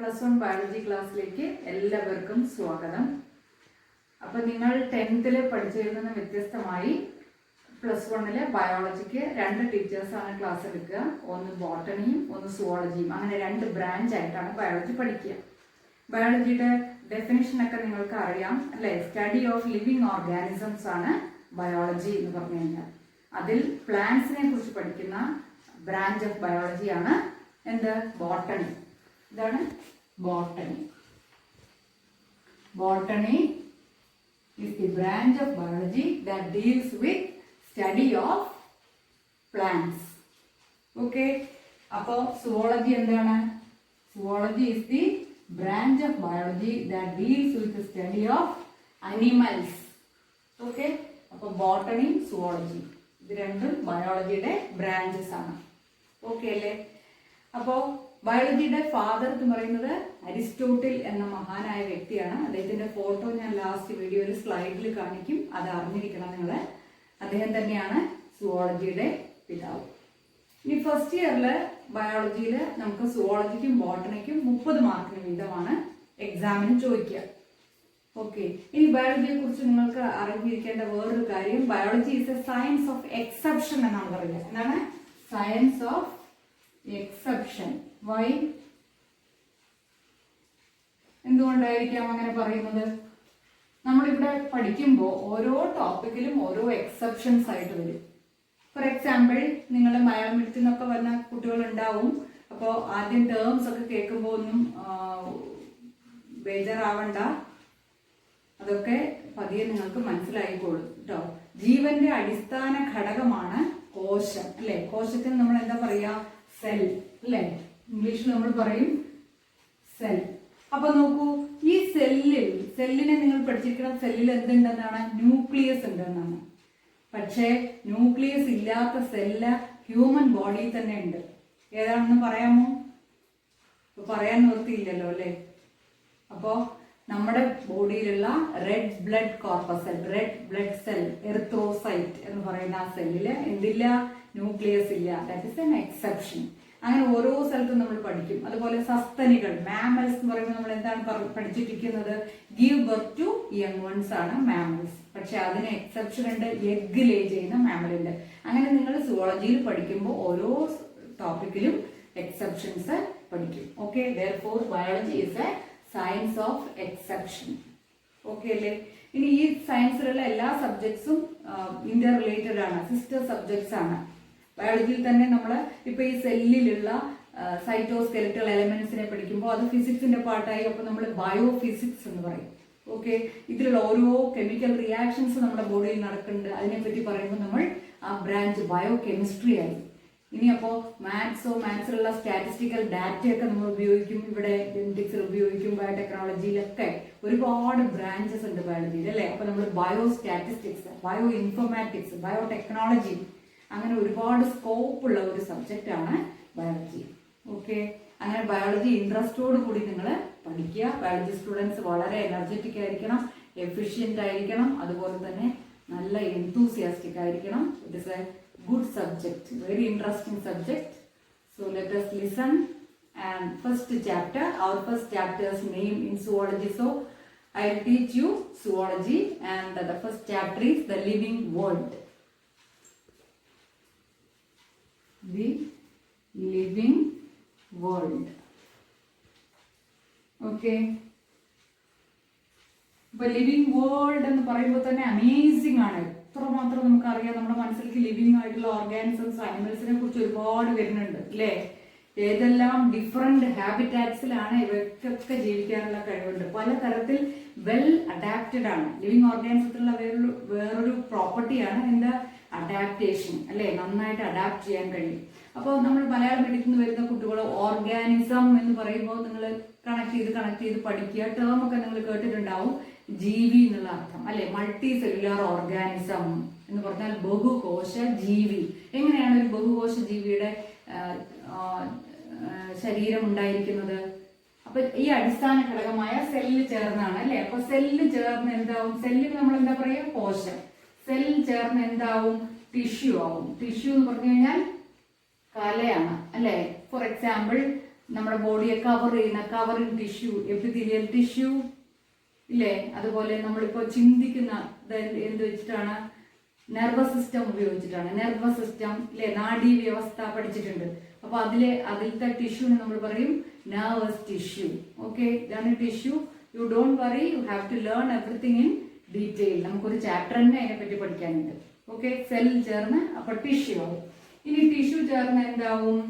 +1 biology ക്ലാസ്സിലേക്ക് എല്ലാവർക്കും സ്വാഗതം. അപ്പോൾ നിങ്ങൾ 10th പഠിച്ചതിൽ നിന്ന് വ്യത്യസ്തമായി +1 ബയോളജിക്ക് 2 ടീച്ചേഴ്സാണ് ക്ലാസ് എടുക്കുക. ഒന്ന് ബോട്ടണിയും ഒന്ന് സുവോളജിയും. അങ്ങനെ 2 ബ്രാഞ്ച് ആയിട്ടാണ് ബയോളജി പഠിക്കുക. ബയോളജിയുടെ ഡെഫിനിഷനൊക്കെ നിങ്ങൾക്ക് അറിയാം അല്ലേ? സ്റ്റഡി ഓഫ് ലിവിങ് ഓർഗാനിസംസ് ആണ് ബയോളജി എന്ന് പറഞ്ഞു കഴിഞ്ഞാൽ. അതിൽ പ്ലാന്റ്സിനെ കുറിച്ച് പഠിക്കുന്ന ബ്രാഞ്ച് ഓഫ് ബയോളജിയാണ് എന്ത്? ബോട്ടണി. ഇതാണ് botany. Botany is the branch of biology that deals with study of plants. Okay. അപ്പോൾ zoology എന്താണ്? Zoology is the branch of biology that deals with the study of animals. Okay. അപ്പോൾ botany, zoology ഇത് രണ്ടും ബയോളജിയുടെ branches ആണ്. Okay അല്ലേ? അപ്പോൾ ബയോളജിയുടെ father എന്ന് പറയുന്നത് അരിസ്റ്റോട്ടിൽ എന്ന മഹാനായ വ്യക്തിയാണ്. അദ്ദേഹത്തിന്റെ ഫോട്ടോ ഞാൻ ലാസ്റ്റ് വീഡിയോയിൽ സ്ലൈഡിൽ കാണിക്കും, അത് അറിഞ്ഞിരിക്കണം നിങ്ങൾ. അദ്ദേഹം തന്നെയാണ് സുവോളജിയുടെ പിതാവ്. ഇനി ഫസ്റ്റ് ഇയറിൽ ബയോളജിയിൽ നമുക്ക് സുവോളജിക്കും ബോട്ടണിക്കും 30 മാർക്കിന് വീതമാണ് എക്സാമിന് ചോദിക്കുക. ഓക്കെ. ഇനി ബയോളജിയെ കുറിച്ച് നിങ്ങൾക്ക് അറിഞ്ഞിരിക്കേണ്ട വേറൊരു കാര്യം, biology is A science of exception എന്നാണ് പറയുന്നത്. എന്താണ്? Science of exception. വൈ? എന്തുകൊണ്ടായിരിക്കാം അങ്ങനെ പറയുന്നത്? നമ്മളിവിടെ പഠിക്കുമ്പോൾ ഓരോ ടോപ്പിക്കിലും ഓരോ എക്സെപ്ഷൻസ് ആയിട്ട് വരും. ഫോർ എക്സാമ്പിൾ, നിങ്ങൾ മലയാളം മീഡിയത്തിൽ നിന്നൊക്കെ വന്ന കുട്ടികൾ ഉണ്ടാവും. അപ്പോൾ ആദ്യം ടേംസ് ഒക്കെ കേൾക്കുമ്പോൾ ഒന്നും ബേജാറാവണ്ട, അതൊക്കെ പതിയെ നിങ്ങൾക്ക് മനസ്സിലായിക്കോളും കേട്ടോ. ജീവന്റെ അടിസ്ഥാന ഘടകമാണ് കോശം അല്ലെ? കോശത്തിന് നമ്മൾ എന്താ പറയാ? സെൽ അല്ലെ? ഇംഗ്ലീഷിൽ നമ്മൾ പറയും സെൽ. അപ്പൊ നോക്കൂ, ഈ സെല്ലിനെ നിങ്ങൾ പഠിച്ചിരിക്കണം. സെല്ലിൽ എന്തുണ്ടെന്നാണ്? ന്യൂക്ലിയസ് ഉണ്ടെന്നാണ്. പക്ഷേ ന്യൂക്ലിയസ് ഇല്ലാത്ത സെല്ല് ഹ്യൂമൻ ബോഡിയിൽ തന്നെ ഉണ്ട്. ഏതാണെന്ന് പറയാമോ? പറയാൻ നിർത്തിയില്ലല്ലോ അല്ലെ? അപ്പോ നമ്മുടെ ബോഡിയിലുള്ള red blood corpuscle, red blood cell, erythrocyte എന്ന് പറയുന്ന ആ സെല്ലില് എന്തില്ല? ന്യൂക്ലിയസ് ഇല്ല. That is an exception. അങ്ങനെ ഓരോ സ്ഥലത്തും നമ്മൾ പഠിക്കും. അതുപോലെ സസ്തനികൾ, മാമൽസ് എന്ന് പറയുമ്പോൾ നമ്മൾ എന്താണ് പഠിച്ചിരിക്കുന്നത്? Give birth to young ones ആണ് മാമൽസ്. പക്ഷെ അതിന് എക്സെപ്ഷൻ ഉണ്ട്, എഗ് ലേ ചെയ്യുന്ന മാമലുണ്ട്. അങ്ങനെ നിങ്ങൾ സുവോളജിയിൽ പഠിക്കുമ്പോൾ ഓരോ ടോപ്പിക്കിലും എക്സെപ്ഷൻസ് പഠിക്കും. Okay. therefore biology is A science of exception. Okay അല്ലേ? ഇനി ഈ സയൻസിലുള്ള എല്ലാ സബ്ജക്ട്സും ഇന്റർ റിലേറ്റഡ് ആണ്, സിസ്റ്റർ സബ്ജക്ട്സ് ആണ്. ബയോളജിയിൽ തന്നെ നമ്മൾ ഇപ്പൊ ഈ സെല്ലിലുള്ള സൈറ്റോസ്കെലറ്റൽ എലമെന്റ്സിനെ പഠിക്കുമ്പോൾ അത് ഫിസിക്സിന്റെ പാർട്ടായി. അപ്പൊ നമ്മൾ ബയോ ഫിസിക്സ് എന്ന് പറയും. ഓക്കെ. ഇതിലുള്ള ഓരോ കെമിക്കൽ റിയാക്ഷൻസ് നമ്മുടെ ബോഡിയിൽ നടക്കുന്നുണ്ട്, അതിനെപ്പറ്റി പറയുമ്പോൾ നമ്മൾ ആ ബ്രാഞ്ച് ബയോ കെമിസ്ട്രി ആയി. ഇനി അപ്പോൾ മാത്സിലുള്ള സ്റ്റാറ്റിസ്റ്റിക്കൽ ഡാറ്റയൊക്കെ നമ്മൾ ഉപയോഗിക്കും. ഇവിടെ ജെനറ്റിക്സിൽ ഉപയോഗിക്കും, ബയോടെക്നോളജിയിലൊക്കെ ഒരുപാട് ബ്രാഞ്ചസ് ഉണ്ട് ബയോളജിയിൽ അല്ലേ? അപ്പൊ നമ്മൾ bio statistics, bio informatics, biotechnology, അങ്ങനെ ഒരുപാട് സ്കോപ്പ് ഉള്ള ഒരു സബ്ജക്റ്റ് ആണ് ബയോളജി. ഓക്കെ. അങ്ങനെ ബയോളജി ഇൻട്രസ്റ്റോട് കൂടി നിങ്ങൾ പഠിക്കുക. ബയോളജി സ്റ്റുഡൻസ് വളരെ എനർജറ്റിക് ആയിരിക്കണം, എഫിഷ്യന്റ് ആയിരിക്കണം, അതുപോലെ തന്നെ നല്ല എൻതൂസിയാസ്റ്റിക് ആയിരിക്കണം. It is A good subject, very interesting subject. So let us listen. And first chapter, our first chapter's name in zoology. So I will teach you zoology, and the first chapter is the living world. The living world. Okay. But living world എന്ന് പറയുമ്പോൾ തന്നെ amazing ആണ്. എത്രമാത്രം നമുക്കറിയാം. നമ്മുടെ മനസ്സിലേക്ക് living ആയിട്ടുള്ള organisms, അനിമൽസിനെ കുറിച്ച് ഒരുപാട് വരുന്നുണ്ട് അല്ലേ? ഏതെല്ലാം ഡിഫറെന്റ് ഹാബിറ്റാറ്റ്സിലാണ് ഇവയ്ക്കൊക്കെ ജീവിക്കാനുള്ള കഴിവുണ്ട്. പലതരത്തിൽ വെൽ അഡാപ്റ്റഡ് ആണ്. ലിവിങ് ഓർഗാനിസത്തിലുള്ള വേറൊരു പ്രോപ്പർട്ടിയാണ് എന്താ? അഡാപ്റ്റേഷൻ അല്ലേ? നന്നായിട്ട് അഡാപ്റ്റ് ചെയ്യാൻ കഴിയും. അപ്പോൾ നമ്മൾ മലയാളം മീഡിയത്തിൽ നിന്ന് വരുന്ന കുട്ടികൾ ഓർഗാനിസം എന്ന് പറയുമ്പോൾ നിങ്ങൾ കണക്ട് ചെയ്ത് പഠിക്കുക. ടേം ഒക്കെ നിങ്ങൾ കേട്ടിട്ടുണ്ടാവും, ജീവി എന്നുള്ള അർത്ഥം അല്ലെ? മൾട്ടി സെല്ലുലാർ ഓർഗാനിസം എന്ന് പറഞ്ഞാൽ ബഹുകോശ ജീവി. എങ്ങനെയാണ് ഒരു ബഹുകോശ ജീവിയുടെ ശരീരം ഉണ്ടായിരിക്കുന്നത്? അപ്പൊ ഈ അടിസ്ഥാന ഘടകമായ സെല്ല് ചേർന്നാണ് അല്ലെ? അപ്പൊ സെല്ല് ചേർന്ന് എന്താവും? സെല്ലിന് നമ്മൾ എന്താ പറയാ? കോശം. സെൽ ചേർന്ന് എന്താവും? ടിഷ്യൂ ആവും. ടിഷ്യൂ എന്ന് പറഞ്ഞു കഴിഞ്ഞാൽ കലയാണ് അല്ലെ? ഫോർ എക്സാമ്പിൾ നമ്മുടെ ബോഡിയെ കവർ ചെയ്യുന്ന കവറിങ് ടിഷ്യൂ എപ്പിത്തീലിയൽ ടിഷ്യൂ ഇല്ലേ. അതുപോലെ നമ്മളിപ്പോൾ ചിന്തിക്കുന്ന എന്ത് വെച്ചിട്ടാണ്? നെർവസ് സിസ്റ്റം ഉപയോഗിച്ചിട്ടാണ്. നെർവസ് സിസ്റ്റം ഇല്ലേ, നാഡീ വ്യവസ്ഥ പഠിച്ചിട്ടുണ്ട്. അപ്പൊ അതിലത്തെ ടിഷ്യൂന് നമ്മൾ പറയും നെർവസ് ടിഷ്യൂ. ഓക്കെ, ഇതാണ് tissue. You don't worry, you have to learn everything in detail. നമുക്കൊരു ചാപ്റ്റർ തന്നെ അതിനെപ്പറ്റി പഠിക്കാനുണ്ട്. ഓക്കെ, സെൽ ചേർന്ന് അപ്പൊ ടിഷ്യൂ ആവും. ഇനി ടിഷ്യൂ ചേർന്ന് എന്താവും?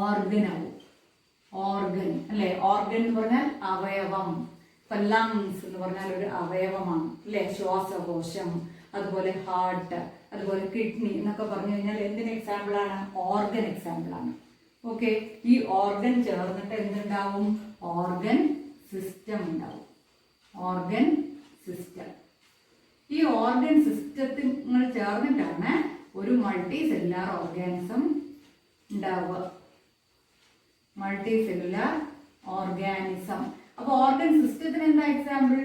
ഓർഗൻ ആവും. ഓർഗൻ അല്ലെ, ഓർഗൻ എന്ന് പറഞ്ഞാൽ അവയവം. ഇപ്പൊ ലങ്സ് എന്ന് പറഞ്ഞാൽ ഒരു അവയവമാണ് അല്ലെ, ശ്വാസകോശം, അതുപോലെ ഹാർട്ട്, അതുപോലെ കിഡ്നി എന്നൊക്കെ പറഞ്ഞു കഴിഞ്ഞാൽ എന്തിന് എക്സാമ്പിൾ ആണ്? ഓർഗൻ എക്സാമ്പിൾ ആണ്. ഓക്കെ, ഈ ഓർഗൻ ചേർന്നിട്ട് എന്തുണ്ടാവും? ഓർഗൻ സിസ്റ്റം ഉണ്ടാവും. Organ system. ഈ ഓർഗൻ സിസ്റ്റങ്ങൾ ചേർന്നിട്ടാണ് ഒരു മൾട്ടി സെല്ലുലാർ ഓർഗാനിസം ഉണ്ടാവുക. Multi cellular organism. അപ്പൊ ഓർഗൻ സിസ്റ്റത്തിന് എന്താ എക്സാമ്പിൾ?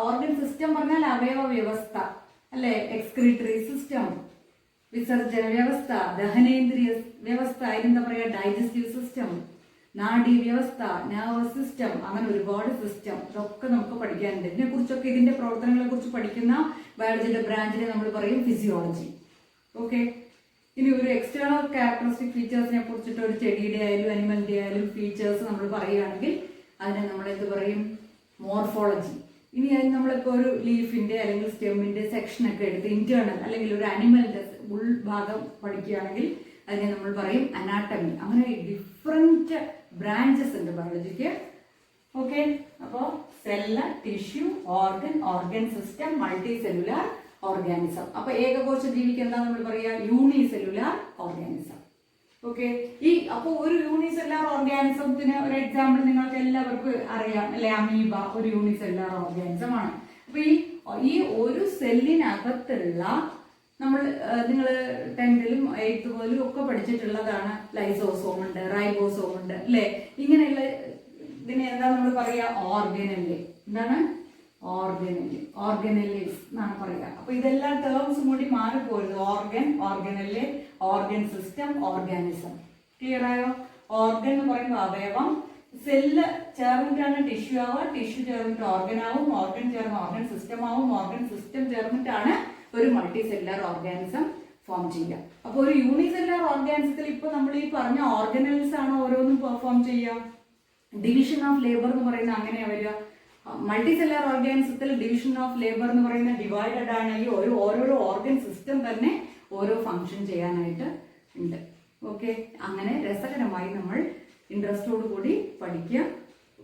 ഓർഗൻ സിസ്റ്റം പറഞ്ഞാൽ അവയവ വ്യവസ്ഥ അല്ലെ, എക്സ്ക്രീറ്ററി സിസ്റ്റം, വിസർജന വ്യവസ്ഥ, ദഹനേന്ദ്രിയ വ്യവസ്ഥ, അതിനെന്താ പറയാ, ഡൈജസ്റ്റീവ് സിസ്റ്റം, നാഡീ വ്യവസ്ഥ, നെർവസ് സിസ്റ്റം, അങ്ങനെ ഒരുപാട് സിസ്റ്റം. ഇതൊക്കെ നമുക്ക് പഠിക്കാനുണ്ട്. ഇതിനെ കുറിച്ചൊക്കെ, ഇതിന്റെ പ്രവർത്തനങ്ങളെ കുറിച്ച് പഠിക്കുന്ന ബയോളജിയുടെ ബ്രാഞ്ചിനെ നമ്മൾ പറയും ഫിസിയോളജി. ഓക്കെ, ഇനി ഒരു എക്സ്റ്റേണൽ ക്യാരക്ടറിസ്റ്റിക് ഫീച്ചേഴ്സിനെ കുറിച്ചിട്ട് ഒരു ചെടിയുടെ ആയാലും അനിമലിന്റെ ആയാലും ഫീച്ചേഴ്സ് നമ്മൾ പറയുകയാണെങ്കിൽ അതിനെ നമ്മൾ എന്ത് പറയും? മോർഫോളജി. ഇനി അതിന് നമ്മളിപ്പോൾ ഒരു ലീഫിന്റെ അല്ലെങ്കിൽ സ്റ്റെമ്മിന്റെ സെക്ഷനൊക്കെ എടുത്ത് ഇന്റേണൽ അല്ലെങ്കിൽ ഒരു അനിമലിന്റെ ഉൾഭാഗം പഠിക്കുകയാണെങ്കിൽ അതിനെ നമ്മൾ പറയും അനാട്ടമി. അങ്ങനെ ഡിഫറെന്റ് ബ്രാഞ്ചസ് ഉണ്ട് ബയോളജിക്ക്. ഓക്കെ, അപ്പോൾ cell, tissue, organ, organ system, multicellular organism. അപ്പൊ ഏകകോശ ജീവിക്ക് എന്താ നമ്മൾ പറയാ? Unicellular organism. ഓക്കെ, അപ്പൊ ഒരു യൂണിസെല്ലുലാർ ഓർഗാനിസത്തിന് ഒരു എക്സാമ്പിൾ നിങ്ങൾക്ക് എല്ലാവർക്കും അറിയാം അല്ലെ, അമീബ ഒരു യൂണിസെല്ലുലാർ ഓർഗാനിസം ആണ്. അപ്പൊ ഈ ഒരു സെല്ലിനകത്തുള്ള നിങ്ങൾ 10th 8th പോലും ഒക്കെ പഠിച്ചിട്ടുള്ളതാണ്. ലൈസോസോം ഉണ്ട്, റൈബോസോം ഉണ്ട് അല്ലെ. ഇങ്ങനെയുള്ള ഇതിനെ എന്താ നമ്മൾ പറയാ? ഓർഗനല്ലേ. എന്താണ്? ഓർഗനല്, ഓർഗനലിസ് എന്നാണ് പറയുക. അപ്പൊ ഇതെല്ലാം ടേംസും കൂടി മാറിപ്പോരുത്. Organ, organelle, organ system, organism. Clear ആയോ? ഓർഗൻ എന്ന് പറയുമ്പോൾ അവയവം, സെല്ല് ചേർന്നിട്ടാണ് ടിഷ്യൂ ആവുക, ടിഷ്യൂ ചേർന്നിട്ട് ഓർഗൻ ആവും, ഓർഗൻ ചേർന്ന് ഓർഗൻ സിസ്റ്റം ആവും, ഓർഗൻ സിസ്റ്റം ചേർന്നിട്ടാണ് ഒരു മൾട്ടി സെല്ലുലാർ ഓർഗാനിസം ഫോം ചെയ്യുക. അപ്പൊ ഒരു യൂണിസെല്ലുലാർ ഓർഗാനിസത്തിൽ ഇപ്പൊ നമ്മൾ ഈ പറഞ്ഞ ഓർഗനൽസ് ആണ് ഓരോന്നും പെർഫോം ചെയ്യുക. ഡിവിഷൻ ഓഫ് ലേബർ എന്ന് പറയുന്ന അങ്ങനെയാ വരിക. മൾട്ടി സെല്ലുലാർ ഓർഗാനിസത്തിൽ ഡിവിഷൻ ഓഫ് ലേബർ എന്ന് പറയുന്ന ഡിവൈഡഡ് ആണ്. ഈ ഓരോരോ ഓർഗൻ സിസ്റ്റം തന്നെ ഓരോ ഫംഗ്ഷൻ ചെയ്യാനായിട്ട് ഉണ്ട്. ഓക്കെ, അങ്ങനെ രസകരമായി നമ്മൾ ഇൻട്രസ്റ്റോട് കൂടി പഠിക്കുക.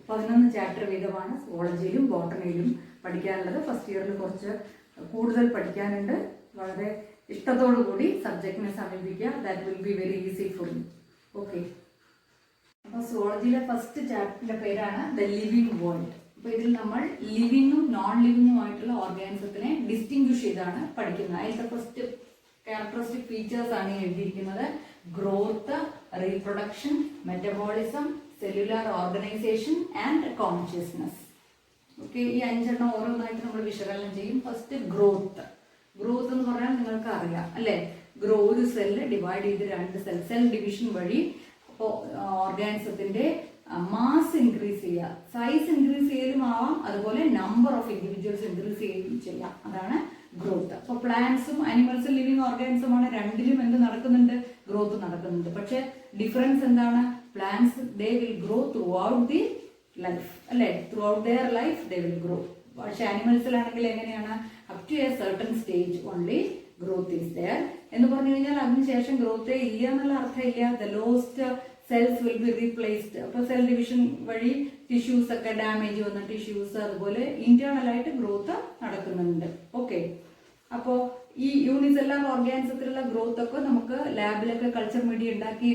11 ചാപ്റ്റർ വീതമാണ് സുവോളജിയിലും ബോട്ടണിയിലും പഠിക്കാനുള്ളത്. ഫസ്റ്റ് ഇയറിൽ കുറച്ച് കൂടുതൽ പഠിക്കാനുണ്ട്. വളരെ ഇഷ്ടത്തോടു കൂടി സബ്ജക്റ്റിനെ സമീപിക്കുക. That will be very easy for you. Okay, അപ്പോൾ സുവോളജിയിലെ ഫസ്റ്റ് ചാപ്റ്ററിന്റെ പേരാണ് ദ ലിവിങ് വേൾഡ്. അപ്പൊ ഇതിൽ നമ്മൾ ലിവിങ്ങും നോൺ ലിവിങ്ങുമായിട്ടുള്ള ഓർഗാനിസത്തിനെ ഡിസ്റ്റിങ്വിഷ് ചെയ്താണ് പഠിക്കുന്നത്. അതിലത്തെ ഫസ്റ്റ് ക്യാരക്ടറിസ്റ്റിക് ഫീച്ചേഴ്സ് ആണ് എഴുതിയിരിക്കുന്നത്. Growth, reproduction, metabolism, cellular organisation and consciousness. Okay, ഈ 5 എണ്ണം ഓരോന്നായിട്ട് നമ്മൾ വിശകലനം ചെയ്യും. First growth. ഗ്രോത്ത് എന്ന് പറഞ്ഞാൽ നിങ്ങൾക്ക് അറിയാം അല്ലെ, ഒരു സെല്ല് ഡിവൈഡ് ചെയ്ത് 2 സെൽ ഡിവിഷൻ വഴി അപ്പോൾ ഓർഗാനിസത്തിന്റെ മാസ് ഇൻക്രീസ് ചെയ്യുക, സൈസ് ഇൻക്രീസ് ചെയ്യലും ആവാം, അതുപോലെ നമ്പർ ഓഫ് ഇൻഡിവിജ്വൽസ് ഇൻക്രീസ് ചെയ്യുകയും ചെയ്യാം. അതാണ് ഗ്രോത്ത്. അപ്പോൾ പ്ലാന്റ്സും അനിമൽസും ലിവിങ് ഓർഗാനിസമാണ്. രണ്ടിലും എന്ത് നടക്കുന്നുണ്ട്? ഗ്രോത്ത് നടക്കുന്നുണ്ട്. പക്ഷെ ഡിഫറൻസ് എന്താണ്? Plants they will grow throughout the life അല്ലെ, throughout their life they will grow. പക്ഷെ അനിമൽസിലാണെങ്കിൽ എങ്ങനെയാണ്? Up to a certain stage only growth is there എന്ന് പറഞ്ഞു കഴിഞ്ഞാൽ അതിനുശേഷം ഗ്രോത്തേ ഇല്ല എന്നുള്ള അർത്ഥമില്ല. The lost cells will be replaced. അപ്പൊ സെൽ ഡിവിഷൻ വഴി ടിഷ്യൂസ് ഒക്കെ ഡാമേജ് വന്ന ടിഷ്യൂസ്, അതുപോലെ ഇന്റേണൽ ആയിട്ട് ഗ്രോത്ത് നടക്കുന്നുണ്ട്. ഓക്കെ, അപ്പോ ഈ യൂണിസെല്ലുലാർ ഓർഗാനിസത്തിലുള്ള ഗ്രോത്ത് ഒക്കെ നമുക്ക് ലാബിലൊക്കെ കൾച്ചർ മീഡിയ ഉണ്ടാക്കി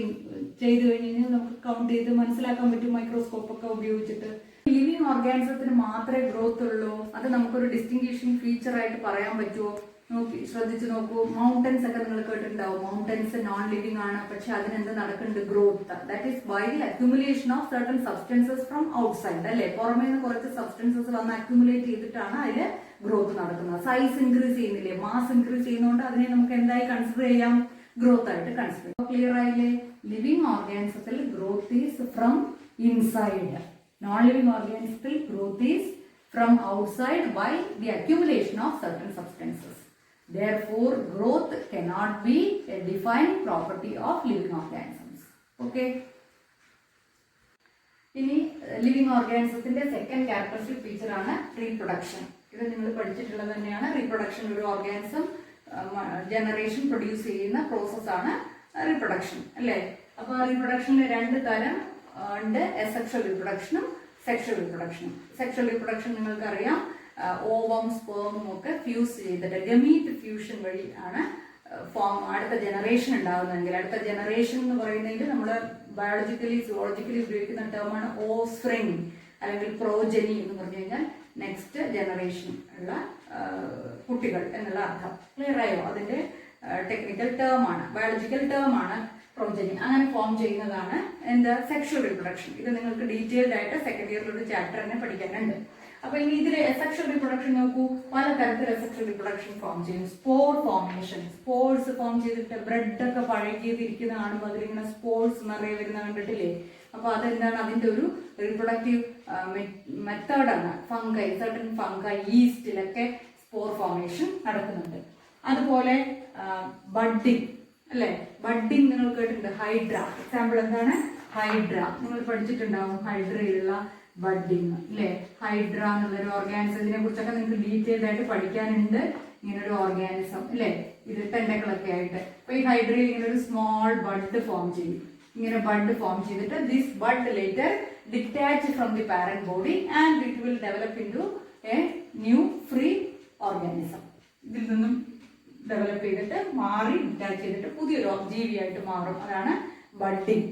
ചെയ്തു കഴിഞ്ഞാൽ നമുക്ക് കൗണ്ട് ചെയ്ത് മനസ്സിലാക്കാൻ പറ്റും മൈക്രോസ്കോപ്പ് ഒക്കെ ഉപയോഗിച്ചിട്ട്. ലിവിങ് ഓർഗാനിസത്തിന് മാത്രമേ ഗ്രോത്ത് ഉള്ളൂ, അത് നമുക്കൊരു ഡിസ്റ്റിങ്വിഷിംഗ് ഫീച്ചർ ആയിട്ട് പറയാൻ പറ്റുമോ? നോക്കി ശ്രദ്ധിച്ചു നോക്കൂ. മൗണ്ടൻസ് ഒക്കെ നിങ്ങൾ കേട്ടിട്ടുണ്ടാവും. മൗണ്ടൻസ് നോൺ ലിവിങ് ആണ്, പക്ഷെ അതിനെന്ത് നടക്കുന്നുണ്ട്? Growth. That is by the accumulation of certain substances from outside അല്ലെ. പുറമേ നിന്ന് കുറച്ച് സബ്സ്റ്റൻസസ് വന്ന് അക്യുമുലേറ്റ് ചെയ്തിട്ടാണ് അതിൽ ഗ്രോത്ത് നടക്കുന്നത്. സൈസ് ഇൻക്രീസ് ചെയ്യുന്നില്ലേ, മാസ് ഇൻക്രീസ് ചെയ്യുന്നതുകൊണ്ട് അതിനെ നമുക്ക് എന്തായി കൺസിഡർ ചെയ്യാം? ഗ്രോത്ത് ആയിട്ട് കൺസിഡർ ചെയ്യും. ക്ലിയർ ആയില്ലേ? ലിവിങ് ഓർഗാനിസത്തിൽ growth is from inside, non living ഓർഗാനിസത്തിൽ growth is from outside by the accumulation of certain substances. Therefore, growth cannot be a defined property of living organisms. Okay. ഇനി living ഓർഗാനിസത്തിന്റെ second characteristic feature ആണ് reproduction. ഇത് നിങ്ങൾ പഠിച്ചിട്ടുള്ളത് തന്നെയാണ്. Reproduction ഒരു organism generation produce ചെയ്യുന്ന പ്രോസസ്സാണ് റീപ്രൊഡക്ഷൻ, അല്ലേ? അപ്പോൾ റീപ്രൊഡക്ഷനിൽ രണ്ട് തരം ഉണ്ട്, എസെക്ഷൽ റീപ്രൊഡക്ഷനും സെക്ഷൽ റീപ്രൊഡക്ഷനും. സെക്ഷൽ റീപ്രൊഡക്ഷൻ നിങ്ങൾക്കറിയാം, ഓവം സ്പേമും ഒക്കെ ഫ്യൂസ് ചെയ്തിട്ട് ഗമീറ്റ് ഫ്യൂഷൻ വഴി ആണ് അടുത്ത ജനറേഷൻ ഉണ്ടാകുന്നതെങ്കിൽ, അടുത്ത ജനറേഷൻ എന്ന് പറയുന്നതിൽ നമ്മൾ ബയോളജിക്കലി സുവോളജിക്കലി ഉപയോഗിക്കുന്ന ടേമാണ് ഓസ്പ്രിങ് അല്ലെങ്കിൽ പ്രോജനി എന്ന് പറഞ്ഞു കഴിഞ്ഞാൽ നെക്സ്റ്റ് ജനറേഷൻ ഉള്ള കുട്ടികൾ എന്നുള്ള അർത്ഥം. ക്ലിയർ ആയോ? അതിന്റെ ടെക്നിക്കൽ ടേമാണ്, ബയോളജിക്കൽ ടേമാണ് പ്രോജനി. അങ്ങനെ ഫോം ചെയ്യുന്നതാണ് എന്താ സെക്ഷൽ റീപ്രൊഡക്ഷൻ. ഇത് നിങ്ങൾക്ക് ഡീറ്റെയിൽഡ് ആയിട്ട് സെക്കൻഡ് ഇയറിൽ ഒരു ചാപ്റ്റർ തന്നെ പഠിക്കാനുണ്ട്. അപ്പൊ ഇനി ഇതിലെ സെക്ഷൽ റീപ്രൊഡക്ഷൻ നോക്കൂ. പലതരത്തിൽ സെക്ഷൽ റീപ്രൊഡക്ഷൻ ഫോം ചെയ്യും. സ്പോർ ഫോർമേഷൻ, സ്പോർസ് ഫോം ചെയ്തിട്ട് ബ്രെഡ് ഒക്കെ പഴകിയതിരിക്കുന്ന കാണുമ്പോൾ അതിലിങ്ങനെ സ്പോർസ് നിറയെ വരുന്ന കണ്ടിട്ടില്ലേ? അപ്പൊ അതെന്താണ്? അതിന്റെ ഒരു റീപ്രൊഡക്റ്റീവ് മെത്തേഡാണ്. ഫംഗൈ, സർട്ടൻ ഫംഗൈ, ഈസ്റ്റിലൊക്കെ സ്പോർ ഫോർമേഷൻ നടക്കുന്നുണ്ട്. അതുപോലെ ബഡ്ഡിങ്, അല്ലെ? ബഡ്ഡിങ് നിങ്ങൾ കേട്ടിട്ടുണ്ട്. ഹൈഡ്ര, എക്സാമ്പിൾ എന്താണ്? ഹൈഡ്ര നിങ്ങൾ പഠിച്ചിട്ടുണ്ടാവും. ഹൈഡ്രയിലുള്ള ബഡ്ഡിങ്, അല്ലെ? ഹൈഡ്ര എന്നുള്ളൊരു ഓർഗാനിസം, ഇതിനെ കുറിച്ചൊക്കെ നിങ്ങൾക്ക് ഡീറ്റെയിൽഡ് ആയിട്ട് പഠിക്കാനുണ്ട്. ഇങ്ങനൊരു ഓർഗാനിസം, അല്ലെ? ഇത് ടെൻഡക്കിളൊക്കെ ആയിട്ട്. അപ്പൊ ഈ ഹൈഡ്രയിൽ ഇങ്ങനെ ഒരു സ്മോൾ ബഡ് ഫോം ചെയ്യും. ഇങ്ങനെ ബഡ് ഫോം ചെയ്തിട്ട് this bud later detach from the parent body and it will develop into a new free organism. ഇതിൽ നിന്നും ഡെവലപ്പ് ചെയ്തിട്ട് മാറി ഡിറ്റാച്ച് ചെയ്തിട്ട് പുതിയൊരു ജീവിയായിട്ട് മാറും. അതാണ് ബഡ്ഡിങ്,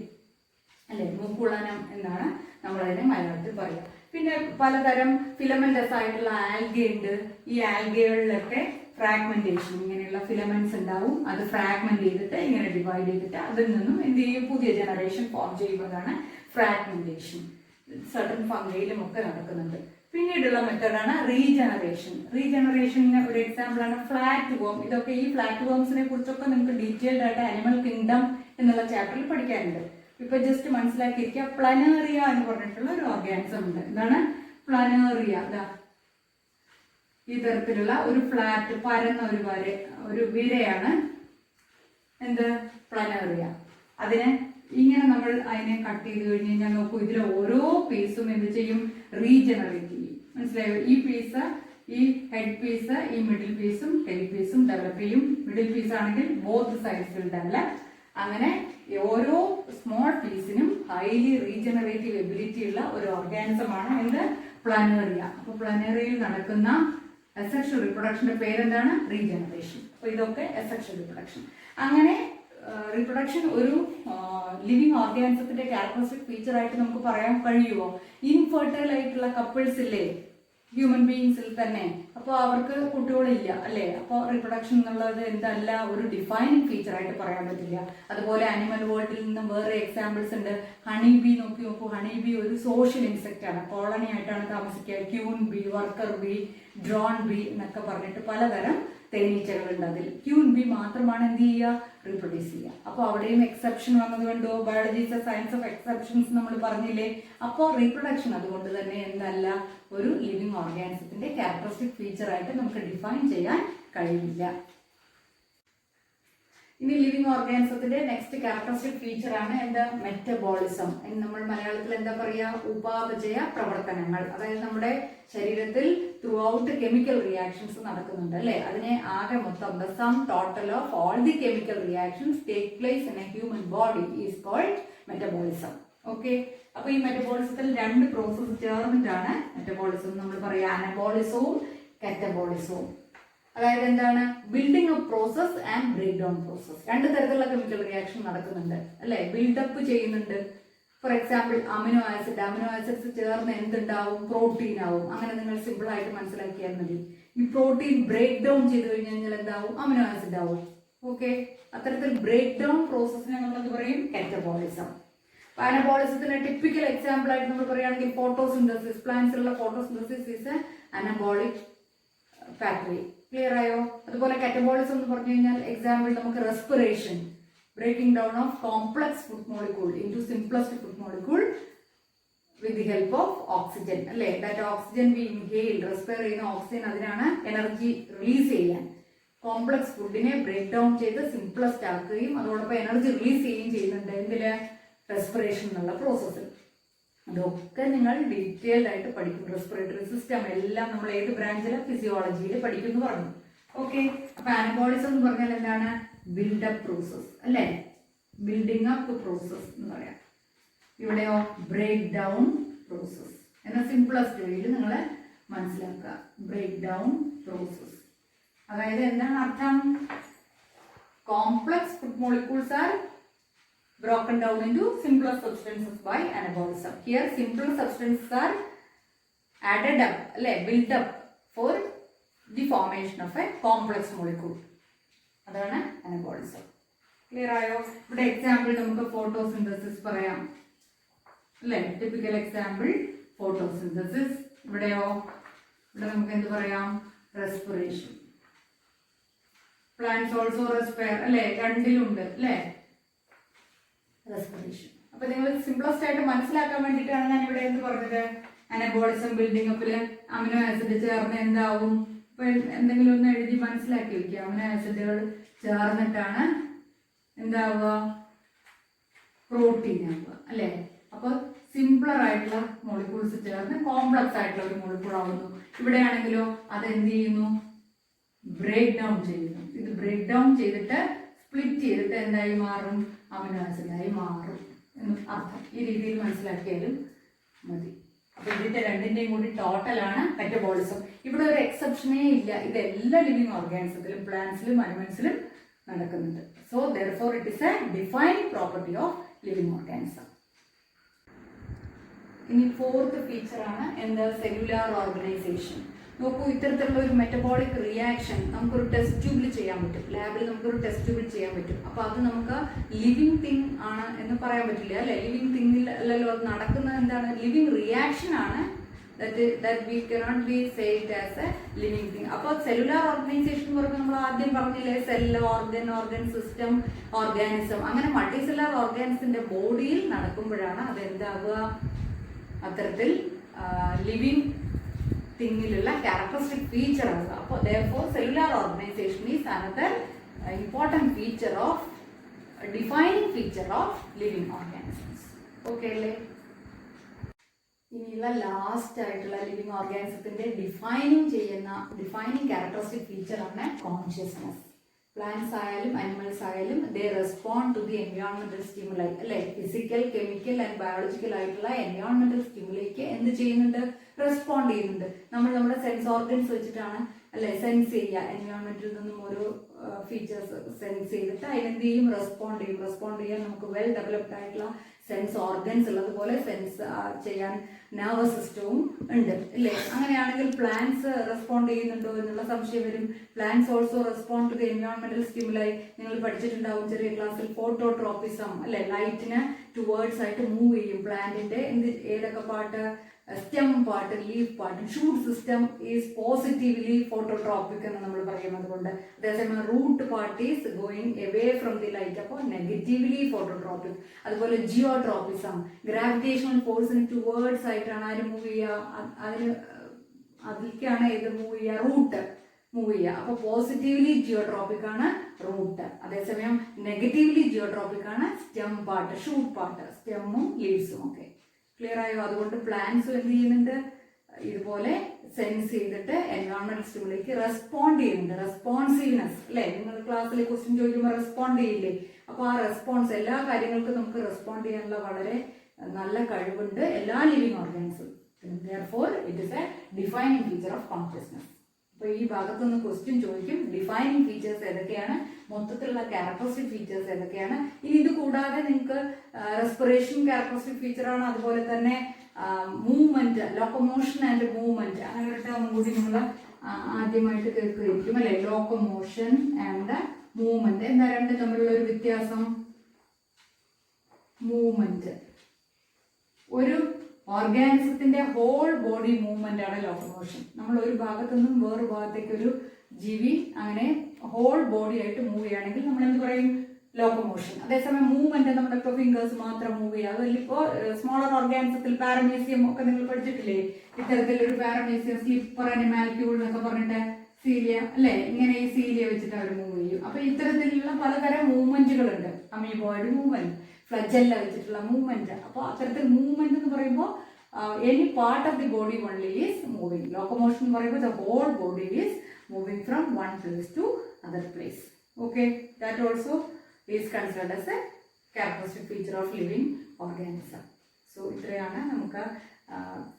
അല്ലെ? മൂക്കുളനം എന്നാണ് നമ്മളതിനെ മലയാളത്തിൽ പറയുക. പിന്നെ പലതരം ഫിലമെന്റസ് ആയിട്ടുള്ള ആൽഗ ഉണ്ട്. ഈ ആൽഗകളിലൊക്കെ ഫ്രാഗ്മെന്റേഷൻ, ഇങ്ങനെയുള്ള ഫിലമെന്റ്സ് ഉണ്ടാവും. അത് ഫ്രാഗ്മെന്റ് ചെയ്തിട്ട് ഇങ്ങനെ ഡിവൈഡ് ചെയ്തിട്ട് അതിൽ നിന്നും എന്ത് ചെയ്യും? പുതിയ ജനറേഷൻ ഫോം ചെയ്യുന്നതാണ് ഫ്രാഗ്മെന്റേഷൻ. സർട്ടൻ ഫംഗയിലും ഒക്കെ നടക്കുന്നുണ്ട്. പിന്നീടുള്ള മെത്തേഡാണ് റീജനറേഷൻ. റീജനറേഷന് ഒരു എക്സാമ്പിൾ ആണ് ഫ്ലാറ്റ് വോം. ഇതൊക്കെ ഈ ഫ്ലാറ്റ് വോംസിനെ കുറിച്ചൊക്കെ നിങ്ങൾക്ക് ഡീറ്റെയിൽഡ് ആയിട്ട് അനിമൽ കിങ്ഡം എന്നുള്ള ചാപ്റ്ററിൽ പഠിക്കാനുണ്ട്. ഇപ്പൊ ജസ്റ്റ് മനസ്സിലാക്കിയിരിക്കുക, പ്ലനേറിയ എന്ന് പറഞ്ഞിട്ടുള്ള ഒരു ഓർഗാനിസം ഉണ്ട്. എന്താണ് പ്ലനേറിയ? ഈ തരത്തിലുള്ള ഒരു ഫ്ലാറ്റ് പരന്ന ഒരു വിരയാണ് എന്ത്? പ്ലനേറിയ. അതിനെ ഇങ്ങനെ നമ്മൾ അതിനെ കട്ട് ചെയ്ത് കഴിഞ്ഞ് കഴിഞ്ഞാൽ നോക്കൂ, ഇതിലെ ഓരോ പീസും എന്ത് ചെയ്യും? റീജനറേറ്റ് ചെയ്യും. മനസ്സിലായോ? ഈ പീസ്, ഈ ഹെഡ് പീസ്, ഈ മിഡിൽ പീസും ഹെഡ് പീസും ഡെവലപ്പ് ചെയ്യും. മിഡിൽ പീസ് ആണെങ്കിൽ ബോത്ത് സൈഡ്സ് വിൽ ഡെവലപ്പ്. അങ്ങനെ ഓരോ സ്മോൾ പീസിനും ഹൈലി റീജനറേറ്റീവ് എബിലിറ്റി ഉള്ള ഒരു ഓർഗാനിസമാണ് എന്ത്? പ്ലനേറിയ. അപ്പൊ പ്ലനേറിയയിൽ നടക്കുന്ന അസെക്ഷൽ റീപ്രൊഡക്ഷന്റെ പേരെന്താണ്? റീജനറേഷൻ. അപ്പൊ ഇതൊക്കെ അസെക്ഷൽ റീപ്രൊഡക്ഷൻ. അങ്ങനെ റീപ്രൊഡക്ഷൻ ഒരു ലിവിങ് ഓർഗാനിസത്തിന്റെ ക്യാരക്ടറിസ്റ്റിക് ഫീച്ചർ ആയിട്ട് നമുക്ക് പറയാൻ കഴിയുമോ? ഇൻഫെർട്ടൈൽ ആയിട്ടുള്ള കപ്പിൾസ് ഇല്ലേ ഹ്യൂമൻ ബീയിങ്സിൽ തന്നെ, അപ്പോൾ അവർക്ക് കുട്ടികളില്ല, അല്ലേ? അപ്പോൾ റീപ്രൊഡക്ഷൻ എന്നുള്ളത് എന്തല്ല, ഒരു ഡിഫൈനിങ് ഫീച്ചർ ആയിട്ട് പറയാൻ പറ്റില്ല. അതുപോലെ ആനിമൽ വേൾഡിൽ നിന്നും വേറെ എക്സാമ്പിൾസ് ഉണ്ട്. ഹണി ബി നോക്കൂ. ഹണി ബി ഒരു സോഷ്യൽ ഇൻസെക്റ്റ് ആണ്, കോളനി ആയിട്ടാണ് താമസിക്കുക. Queen B, worker B, drone B എന്നൊക്കെ പറഞ്ഞിട്ട് പലതരം തേനീച്ചകളുണ്ട്. അതിൽ ക്യൂൻ ബി മാത്രമാണ് എന്ത് ചെയ്യുക? റീപ്രൊഡ്യൂസ് ചെയ്യുക. അപ്പോൾ അവിടെയും എക്സെപ്ഷൻ വന്നത് കണ്ടോ? Biology is A science of exceptions നമ്മൾ പറഞ്ഞില്ലേ? അപ്പോൾ റീപ്രൊഡക്ഷൻ അതുകൊണ്ട് തന്നെ എന്തല്ല, ഒരു ലിവിങ് ഓർഗാനിസത്തിന്റെ ക്യാരക്ടറിസ്റ്റിക് ഫീച്ചർ ആയിട്ട് നമുക്ക് ഡിഫൈൻ ചെയ്യാൻ കഴിയില്ല. ഇനി ലിവിങ് ഓർഗാനിസത്തിന്റെ നെക്സ്റ്റ് ക്യാരക്ടറിസ്റ്റിക് ഫീച്ചർ ആണ് എന്താ? മെറ്റബോളിസം. നമ്മൾ മലയാളത്തിൽ എന്താ പറയാ? ഉപാപചയ പ്രവർത്തനങ്ങൾ. അതായത് നമ്മുടെ ശരീരത്തിൽ ത്രൂ ഔട്ട് കെമിക്കൽ റിയാക്ഷൻസ് നടക്കുന്നുണ്ട്, അല്ലെ? അതിനെ ആകെ മൊത്തം the sum total of all the chemical reactions take place in a human body is called metabolism. Okay. അപ്പൊ ഈ മെറ്റബോളിസത്തിൽ രണ്ട് പ്രോസസ്സ് ചേർന്നിട്ടാണ് മെറ്റബോളിസം. നമ്മൾ പറയാ അനബോളിസവും കാറ്റബോളിസവും. അതായത് എന്താണ്? Building up process and break down process. രണ്ട് തരത്തിലുള്ള കെമിക്കൽ റിയാക്ഷൻ നടക്കുന്നുണ്ട്, അല്ലെ? ബിൽഡപ്പ് ചെയ്യുന്നുണ്ട്. ഫോർ എക്സാമ്പിൾ അമിനോ ആസിഡ്സ് ചേർന്ന് എന്തുണ്ടാവും? പ്രോട്ടീൻ ആവും. അങ്ങനെ നിങ്ങൾ സിമ്പിൾ ആയിട്ട് മനസ്സിലാക്കിയാൽ മതി. ഈ പ്രോട്ടീൻ ബ്രേക്ക് ഡൗൺ ചെയ്ത് കഴിഞ്ഞാൽ എന്താവും? അമിനോ ആസിഡ് ആവും. ഓക്കെ. അത്തരത്തിൽ ബ്രേക്ക് ഡൗൺ പ്രോസസ്സിനെ നമ്മൾ എന്ത് പറയും? കാറ്റബോളിസം. അനബോളിസത്തിന്റെ ടിപ്പിക്കൽ എക്സാമ്പിൾ ആയിട്ട് നമ്മൾ പറയുകയാണെങ്കിൽ ഫോട്ടോസിന്തസിസ്. പ്ലാന്റ്സിലുള്ള photosynthesis is a anabolic factory. Clear ആയോ? അതുപോലെ കാറ്റബോളിസം എന്ന് പറഞ്ഞു കഴിഞ്ഞാൽ എക്സാമ്പിൾ നമുക്ക് respiration. breaking down of complex food molecule into simplest food molecule with the help of oxygen. അല്ലേ, that oxygen we inhale, respire ചെയ്യുന്ന ഓക്സിജൻ അതിനാണ് എനർജി റിലീസ് ചെയ്യാൻ. കോംപ്ലക്സ് ഫുഡിനെ ബ്രേക്ക് ഡൗൺ ചെയ്ത് സിംപ്ലസ്റ്റ് ആക്കുകയും അതോടൊപ്പം എനർജി റിലീസ് ചെയ്യുകയും ചെയ്യുന്നുണ്ട് എന്തില്, റെസ്പിറേഷൻ എന്നുള്ള പ്രോസസ്സിൽ. അതൊക്കെ നിങ്ങൾ ഡീറ്റെയിൽഡ് ആയിട്ട് പഠിക്കും. റെസ്പിറേറ്ററി സിസ്റ്റം എല്ലാം നമ്മൾ ഏത് ബ്രാഞ്ചിലെ ഫിസിയോളജിയിൽ പഠിക്കുന്നു പറഞ്ഞു. ഓക്കെ, അപ്പൊ അനബോളിസം എന്ന് പറഞ്ഞാൽ എന്താണ്, ബിൽഡപ്പ് പ്രോസസ് അല്ലേ, ബിൽഡിംഗ് അപ്പ് പ്രോസസ് എന്ന് പറയാം. ഇവിടെയോ ബ്രേക്ക് ഡൗൺ പ്രോസസ് എന്ന സിംപ്ലസ്റ്റ് വേയിൽ നിങ്ങൾ മനസ്സിലാക്കുക. ബ്രേക്ക് ഡൗൺ പ്രോസസ് അതായത് എന്താണ് അർത്ഥം, complex food molecules R broken down into simpler substances by anabolism. Here simpler substances are added up, built up for the formation of a complex molecule. അതാണ് anabolism. Clear ആയോ? ഇവിടെ example നമുക്ക് photosynthesis പറയാം അല്ലേ, typical example photosynthesis. ഇവിടെ നമുക്ക് എന്ത് പറയാം, റെസ്പിറേഷൻ. പ്ലാന്റ്സ് ഓൾസോ റെസ്പയർ അല്ലേ, രണ്ടിലുണ്ട് അല്ലേ റെസ്പിറേഷൻ. അപ്പൊ നിങ്ങൾ സിംപ്ലസ്റ്റ് ആയിട്ട് മനസ്സിലാക്കാൻ വേണ്ടിയിട്ടാണ് ഞാൻ ഇവിടെ എന്ത് പറഞ്ഞത്, അനബോളിസം ബിൽഡിംഗ് അപ്പില് അമിനോ ആസിഡ് ചേർന്ന് എന്താവും, ഇപ്പൊ എന്തെങ്കിലും ഒന്ന് എഴുതി മനസ്സിലാക്കി വെക്കുക. അമിനോ ആസിഡുകൾ ചേർന്നിട്ടാണ് എന്താവുക, പ്രോട്ടീൻ ആവുക അല്ലേ. അപ്പൊ സിംപ്ലർ ആയിട്ടുള്ള മോളിക്യൂൾസ് ചേർന്ന് കോംപ്ലക്സ് ആയിട്ടുള്ള ഒരു മോളിക്യൂൾ ആവുന്നു. ഇവിടെയാണെങ്കിലോ അത് എന്ത് ചെയ്യുന്നു, ബ്രേക്ക് ഡൗൺ ചെയ്യുന്നു. ഇത് ബ്രേക്ക് ഡൗൺ ചെയ്തിട്ട് സ്പ്ലിറ്റ് ചെയ്തിട്ട് എന്തായി മാറും, അമിനോ ആസിഡായി മാറും എന്ന് അർത്ഥം. ഈ രീതിയിൽ മനസ്സിലാക്കിയാലും മതി. അപ്പൊ ഇതിന്റെ രണ്ടിന്റെയും കൂടി ടോട്ടലാണ് മെറ്റബോളിസം. ഇവിടെ ഒരു എക്സെപ്ഷനേ ഇല്ല, ഇത് എല്ലാ ലിവിങ് ഓർഗാനിസത്തിലും പ്ലാന്റ്സിലും അനിമൽസിലും നടക്കുന്നുണ്ട്. So therefore it is A defined property of living organism. ഇനി ഫോർത്ത് ഫീച്ചറാണ് എന്താ, സെല്ലുലാർ ഓർഗനൈസേഷൻ. നോക്കൂ, ഇത്തരത്തിലുള്ള ഒരു മെറ്റബോളിക് റിയാക്ഷൻ നമുക്കൊരു ടെസ്റ്റ് ട്യൂബിൽ ചെയ്യാൻ പറ്റും. ലാബിൽ നമുക്കൊരു ടെസ്റ്റ് ട്യൂബിൽ ചെയ്യാൻ പറ്റും. അപ്പൊ അത് നമുക്ക് ലിവിങ് തിങ് ആണ് എന്ന് പറയാൻ പറ്റില്ല അല്ലെ. ലിവിങ് തിങ്ങിൽ അല്ലല്ലോ അത് നടക്കുന്നത്, എന്താണ്, ലിവിങ് റിയാക്ഷൻ ആണ്. that we cannot be said as a living thing. അപ്പോൾ സെല്ലുലാർ ഓർഗനൈസേഷൻ എന്ന് പറയുമ്പോൾ നമ്മൾ ആദ്യം പറഞ്ഞില്ലേ, സെൽ, ഓർഗൻ സിസ്റ്റം, ഓർഗാനിസം, അങ്ങനെ മൾട്ടി സെല്ലുലാർ ഓർഗാനിസത്തിന്റെ ബോഡിയിൽ നടക്കുമ്പോഴാണ് അത് എന്താവുക, അത്തരത്തിൽ ലിവിങ് തിങ്ങിലുള്ള ക്യാരക്ടറിസ്റ്റിക് ഫീച്ചർ ആവുക. അപ്പോൾ therefore cellular organization is another important feature of defining feature of living organisms. Okay അല്ലേ? ഇനിയുള്ള ലാസ്റ്റ് ആയിട്ടുള്ള ലിവിങ് ഓർഗാനിസത്തിന്റെ ഡിഫൈനിങ് ക്യാരക്ടറിസ്റ്റിക് ഫീച്ചർ ആണ് കോൺഷ്യസ്നെസ്. പ്ലാന്റ്സ് ആയാലും അനിമൽസ് ആയാലും ദേ റെസ്പോണ്ട് ടു ദി എൻവയോൺമെന്റൽ സ്റ്റിമുലൈ അല്ലെ. ഫിസിക്കൽ, കെമിക്കൽ ആൻഡ് ബയോളജിക്കൽ ആയിട്ടുള്ള എൻവയോൺമെന്റൽ സ്റ്റിമുലൈക്ക് എന്ത് ചെയ്യുന്നുണ്ട്, റെസ്പോണ്ട് ചെയ്യുന്നുണ്ട്. നമ്മൾ നമ്മുടെ സെൻസ് ഓർഗൻസ് വെച്ചിട്ടാണ് അല്ലെ സെൻസ് ചെയ്യുക. എൻവയോൺമെന്റിൽ നിന്നും ഓരോ ഫീച്ചേഴ്സ് സെൻസ് ചെയ്തിട്ട് അതിനെന്ത് ചെയ്യും, റെസ്പോണ്ട് ചെയ്യും. റെസ്പോണ്ട് ചെയ്യാൻ നമുക്ക് വെൽ ഡെവലപ്ഡ് ആയിട്ടുള്ള സെൻസ് ഓർഗൻസ് ഉള്ളതുപോലെ സെൻസ് ചെയ്യാൻ നെർവസ് സിസ്റ്റവും ഉണ്ട് അല്ലേ. അങ്ങനെയാണെങ്കിൽ പ്ലാന്റ്സ് റെസ്പോണ്ട് ചെയ്യുന്നുണ്ടോ എന്നുള്ള സംശയം വരും. Plants also respond to the എൻവയോൺമെന്റൽ സ്റ്റിമുലൈ. നിങ്ങൾ പഠിച്ചിട്ടുണ്ടാവും ചെറിയ ക്ലാസ്സിൽ, ഫോട്ടോട്രോപ്പിസം അല്ലെ. ലൈറ്റിന് ടുവേർഡ്സ് ആയിട്ട് മൂവ് ചെയ്യും പ്ലാന്റിന്റെ ഏതൊക്കെ part, stem part, leaf part. Shoot system is positively phototropic എന്ന് നമ്മൾ പറയുന്നത് കൊണ്ട്, അതേസമയം root part is going away from the light, അപ്പോൾ നെഗറ്റീവ്ലി ഫോട്ടോട്രോപ്പിക്. അതുപോലെ ജിയോട്രോപ്പിസം, ഗ്രാവിറ്റേഷണൽ ഫോഴ്സിന് ടുവേർഡ്സ് ആയിട്ടാണ് ആര് മൂവ് ചെയ്യുക, അതിലേക്കാണ് ഇത് മൂവ് ചെയ്യുക, റൂട്ട് മൂവ് ചെയ്യുക. അപ്പോൾ പോസിറ്റീവ്ലി ജിയോട്രോപ്പിക് ആണ് റൂട്ട്, അതേസമയം നെഗറ്റീവ്ലി ജിയോട്രോപ്പിക് ആണ് സ്റ്റെം പാർട്ട്, ഷൂട്ട് പാർട്ട്, സ്റ്റെമ്മും ലീവ്സും ഒക്കെ. ക്ലിയർ ആയോ? അതുകൊണ്ട് പ്ലാന്റ്സും എന്ത് ചെയ്യുന്നുണ്ട്, ഇതുപോലെ സെൻസ് ചെയ്തിട്ട് എൻവയോൺമെന്റൽ സ്റ്റിമുലൈക്ക് റെസ്പോണ്ട് ചെയ്യുന്നുണ്ട്. റെസ്പോൺസീവ്നെസ് അല്ലെ, നിങ്ങൾ ക്ലാസ്സിൽ ക്വസ്റ്റ്യൻ ചോദിക്കുമ്പോൾ റെസ്പോണ്ട് ചെയ്യില്ലേ, അപ്പോൾ ആ റെസ്പോൺസ് എല്ലാ കാര്യങ്ങൾക്കും നമുക്ക് റെസ്പോണ്ട് ചെയ്യാനുള്ള വളരെ നല്ല കഴിവുണ്ട് എല്ലാ living organism. therefore it is a defining feature of consciousness. അപ്പോൾ ഈ ഭാഗത്തുനിന്ന് ക്വസ്റ്റ്യൻ ചോദിക്കും, ഡിഫൈനിങ് ഫീച്ചേഴ്സ് ഏതൊക്കെയാണ്, മൊത്തത്തിലുള്ള ക്യാരക്ടറിസ്റ്റിക് ഫീച്ചേഴ്സ് ഏതൊക്കെയാണ്. ഇനി ഇത് കൂടാതെ നിങ്ങൾക്ക് റെസ്പിറേഷൻ ക്യാരക്ടറിസ്റ്റിക് ഫീച്ചറാണ്, അതുപോലെ തന്നെ മൂവ്മെന്റ്, ലോക്കോമോഷൻ ആൻഡ് മൂവ്മെന്റ്, അങ്ങനെ ഒരു ടേം കൂടി നിങ്ങൾ ആദ്യമായിട്ട് കേൾക്കുകയായിരിക്കും അല്ലെ. ലോക്കോമോഷൻ ആൻഡ് മൂവ്മെന്റ്, എന്താ രണ്ട് തമ്മിലുള്ള ഒരു വ്യത്യാസം? മൂവ്മെന്റ് ഒരു ഓർഗാനിസത്തിന്റെ ഹോൾ ബോഡി മൂവ്മെന്റ് ആണ് ലോക്കോമോഷൻ. നമ്മൾ ഒരു ഭാഗത്തു നിന്നും വേറൊരു ഭാഗത്തേക്ക് ഒരു ജീവി അങ്ങനെ ഹോൾ ബോഡി ആയിട്ട് മൂവ് ചെയ്യുകയാണെങ്കിൽ നമ്മൾ എന്ത് പറയും, ലോക്കോമോഷൻ. അതേസമയം മൂവ്മെന്റ് നമ്മുടെ ഇപ്പോൾ ഫിംഗേഴ്സ് മാത്രം മൂവ് ചെയ്യുക. അതിലിപ്പോ സ്മോളർ ഓർഗാനിസത്തിൽ പാരമീസിയം ഒക്കെ നിങ്ങൾ പഠിച്ചിട്ടില്ലേ? ഇത്തരത്തിലൊരു പാരമീസിയം, സ്ലിപ്പർ അനിമാൽക്യൂൾ എന്നൊക്കെ പറഞ്ഞിട്ട് സീലിയ അല്ലെ, ഇങ്ങനെ ഈ സീലിയ വെച്ചിട്ട് അവർ മൂവ് ചെയ്യും. അപ്പൊ ഇത്തരത്തിലുള്ള പലതരം മൂവ്മെന്റുകൾ ഉണ്ട്. അമീബോയിഡ് മൂവ്മെന്റ്, ഫ്ലജെല്ല വെച്ചിട്ടുള്ള മൂവ്മെന്റ്. അപ്പോൾ അത്തരത്തിൽ മൂവ്മെന്റ് എന്ന് പറയുമ്പോൾ any part of the body only is moving. Locomotion എന്ന് പറയുമ്പോൾ the whole body is moving from one place to other place. Okay, that also is considered as a characteristic feature of living organism. So ഇത്രയാണ് നമുക്ക്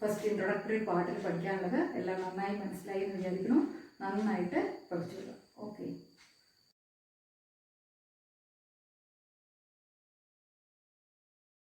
first introductory പാർട്ടിൽ പഠിക്കാനുള്ളത്. എല്ലാം നന്നായി മനസ്സിലായി എന്ന് വിചാരിക്കുന്നു. നന്നായിട്ട് പഠിച്ചോളൂ. ഓക്കെ.